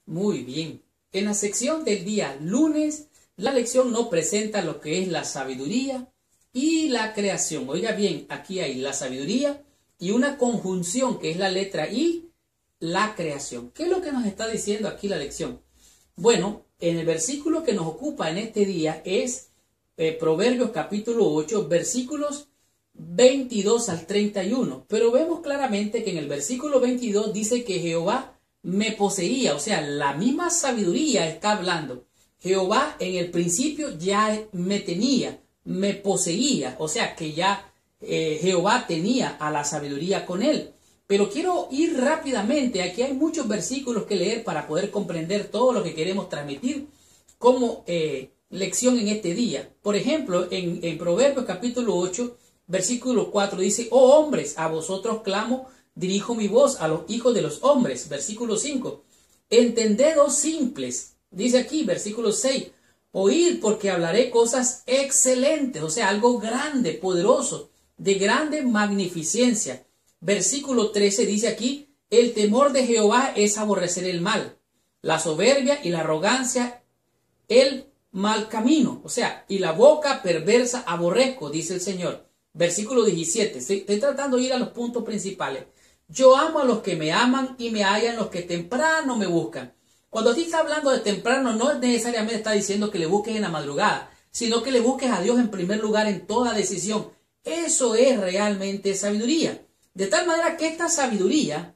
Muy bien. En la sección del día lunes, la lección nos presenta lo que es la sabiduría y la creación. Oiga bien, aquí hay la sabiduría y una conjunción que es la letra I, la creación. ¿Qué es lo que nos está diciendo aquí la lección? Bueno, en el versículo que nos ocupa en este día es Proverbios capítulo 8, versículos 22 al 31. Pero vemos claramente que en el versículo 22 dice que Jehová me poseía, o sea, la misma sabiduría está hablando. Jehová en el principio ya me tenía, me poseía, o sea, que ya Jehová tenía a la sabiduría con él. Pero quiero ir rápidamente, aquí hay muchos versículos que leer para poder comprender todo lo que queremos transmitir como lección en este día. Por ejemplo, en Proverbios capítulo 8, versículo 4 dice: oh hombres, a vosotros clamo, dirijo mi voz a los hijos de los hombres. Versículo 5, entended, oh simples, dice aquí, versículo 6, oíd porque hablaré cosas excelentes, o sea, algo grande, poderoso, de grande magnificencia. Versículo 13 dice aquí: el temor de Jehová es aborrecer el mal, la soberbia y la arrogancia, el mal camino, o sea, y la boca perversa aborrezco, dice el Señor. Versículo 17, estoy tratando de ir a los puntos principales. Yo amo a los que me aman y me hallan los que temprano me buscan. Cuando aquí está hablando de temprano, no necesariamente está diciendo que le busques en la madrugada, sino que le busques a Dios en primer lugar en toda decisión. Eso es realmente sabiduría. De tal manera que esta sabiduría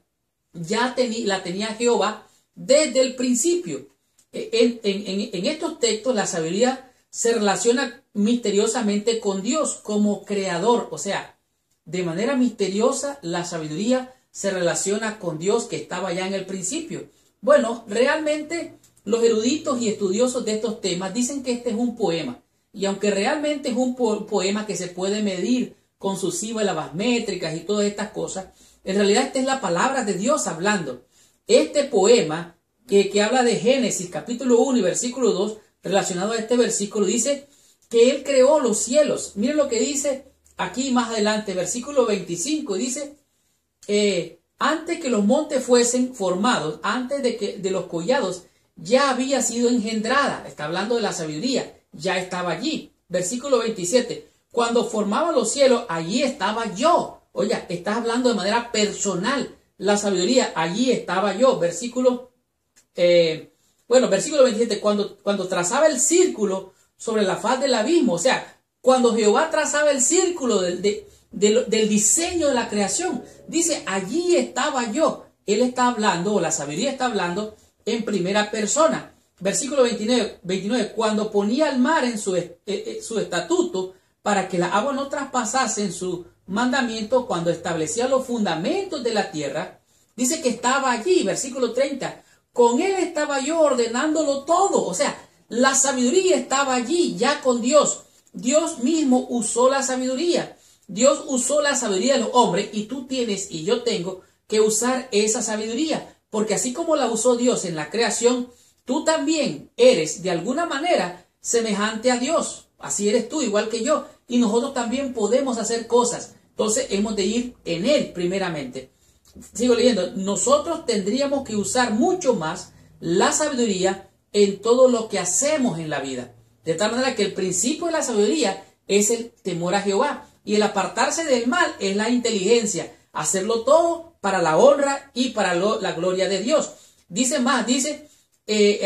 ya la tenía Jehová desde el principio. En estos textos la sabiduría se relaciona misteriosamente con Dios como creador. O sea, de manera misteriosa la sabiduría se relaciona con Dios que estaba ya en el principio. Bueno, realmente los eruditos y estudiosos de estos temas dicen que este es un poema. Y aunque realmente es un poema que se puede medir con sus sílabas métricas y todas estas cosas, en realidad esta es la palabra de Dios hablando. Este poema que habla de Génesis capítulo 1 y versículo 2, relacionado a este versículo, dice que Él creó los cielos. Miren lo que dice aquí más adelante, versículo 25, dice: antes que los montes fuesen formados, antes de los collados, ya había sido engendrada. Está hablando de la sabiduría, ya estaba allí. Versículo 27, cuando formaba los cielos, allí estaba yo. Oiga, estás hablando de manera personal. La sabiduría, allí estaba yo. Versículo 27, cuando trazaba el círculo sobre la faz del abismo, o sea, cuando Jehová trazaba el círculo del diseño de la creación, dice, allí estaba yo. Él está hablando, o la sabiduría está hablando en primera persona. Versículo 29, cuando ponía el mar en su estatuto, para que la agua no traspasase en su mandamiento, cuando establecía los fundamentos de la tierra, dice que estaba allí. Versículo 30, con él estaba yo ordenándolo todo. O sea, la sabiduría estaba allí ya con Dios. Dios mismo usó la sabiduría. Dios usó la sabiduría de los hombres, y tú tienes y yo tengo que usar esa sabiduría, porque así como la usó Dios en la creación, tú también eres de alguna manera semejante a Dios. Así eres tú, igual que yo, y nosotros también podemos hacer cosas. Entonces hemos de ir en Él primeramente. Sigo leyendo. Nosotros tendríamos que usar mucho más la sabiduría en todo lo que hacemos en la vida. De tal manera que el principio de la sabiduría es el temor a Jehová. Y el apartarse del mal es la inteligencia. Hacerlo todo para la honra y para la gloria de Dios. Dice más, dice,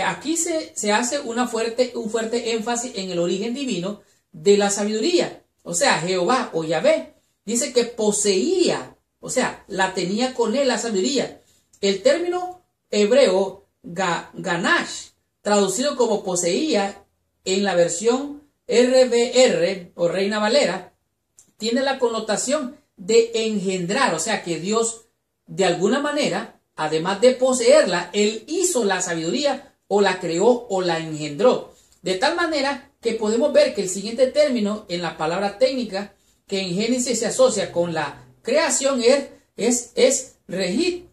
aquí se hace un fuerte énfasis en el origen divino de la sabiduría. O sea, Jehová o Yahvé dice que poseía, o sea, la tenía con él la sabiduría. El término hebreo ganash, traducido como poseía en la versión RVR o Reina Valera, tiene la connotación de engendrar, o sea que Dios de alguna manera, además de poseerla, Él hizo la sabiduría o la creó o la engendró. De tal manera que podemos ver que el siguiente término en la palabra técnica que en Génesis se asocia con la creación es regit,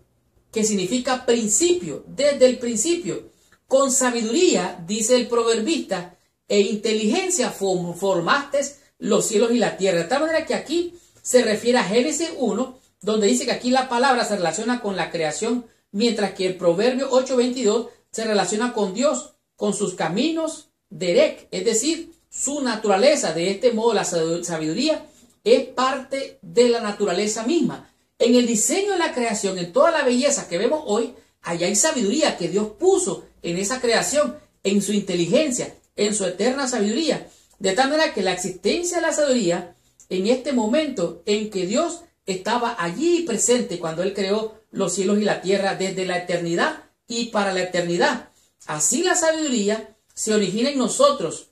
que significa principio, desde el principio. Con sabiduría, dice el proverbista, e inteligencia formaste los cielos y la tierra. De tal manera que aquí se refiere a Génesis 1, donde dice que aquí la palabra se relaciona con la creación, mientras que el Proverbio 8:22 se relaciona con Dios, con sus caminos, derek, es decir, su naturaleza. De este modo, la sabiduría es parte de la naturaleza misma. En el diseño de la creación, en toda la belleza que vemos hoy, allá hay sabiduría que Dios puso en esa creación, en su inteligencia, en su eterna sabiduría. De tal manera que la existencia de la sabiduría, en este momento en que Dios estaba allí presente cuando Él creó los cielos y la tierra desde la eternidad y para la eternidad. Así la sabiduría se origina en nosotros,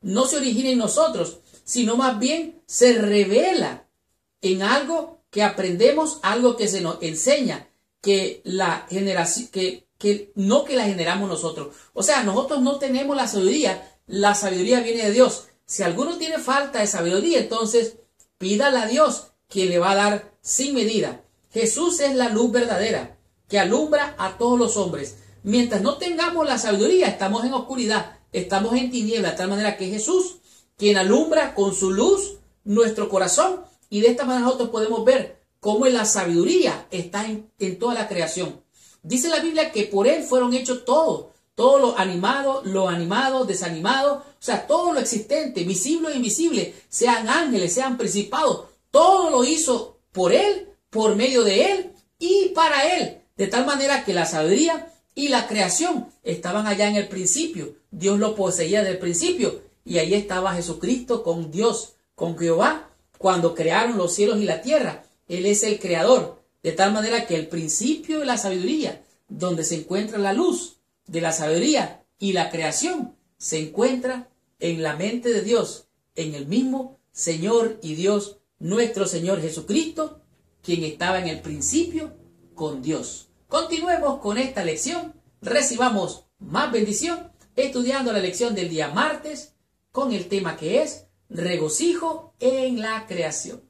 no se origina en nosotros, sino más bien se revela en algo que aprendemos, algo que se nos enseña, que la generación, que la generamos nosotros. O sea, nosotros no tenemos la sabiduría viene de Dios. Si alguno tiene falta de sabiduría, entonces pídale a Dios, quien le va a dar sin medida. Jesús es la luz verdadera que alumbra a todos los hombres. Mientras no tengamos la sabiduría, estamos en oscuridad, estamos en tiniebla, de tal manera que Jesús, quien alumbra con su luz nuestro corazón, y de esta manera nosotros podemos ver cómo la sabiduría está en toda la creación. Dice la Biblia que por Él fueron hechos todo lo animado, desanimado, o sea, todo lo existente, visible e invisible, sean ángeles, sean principados, todo lo hizo por Él, por medio de Él y para Él. De tal manera que la sabiduría y la creación estaban allá en el principio. Dios lo poseía desde el principio. Y ahí estaba Jesucristo con Dios, con Jehová, cuando crearon los cielos y la tierra. Él es el creador. De tal manera que el principio de la sabiduría, donde se encuentra la luz de la sabiduría y la creación, se encuentra en la mente de Dios, en el mismo Señor y Dios, nuestro Señor Jesucristo, quien estaba en el principio con Dios. Continuemos con esta lección, recibamos más bendición, estudiando la lección del día martes, con el tema que es regocijo en la creación.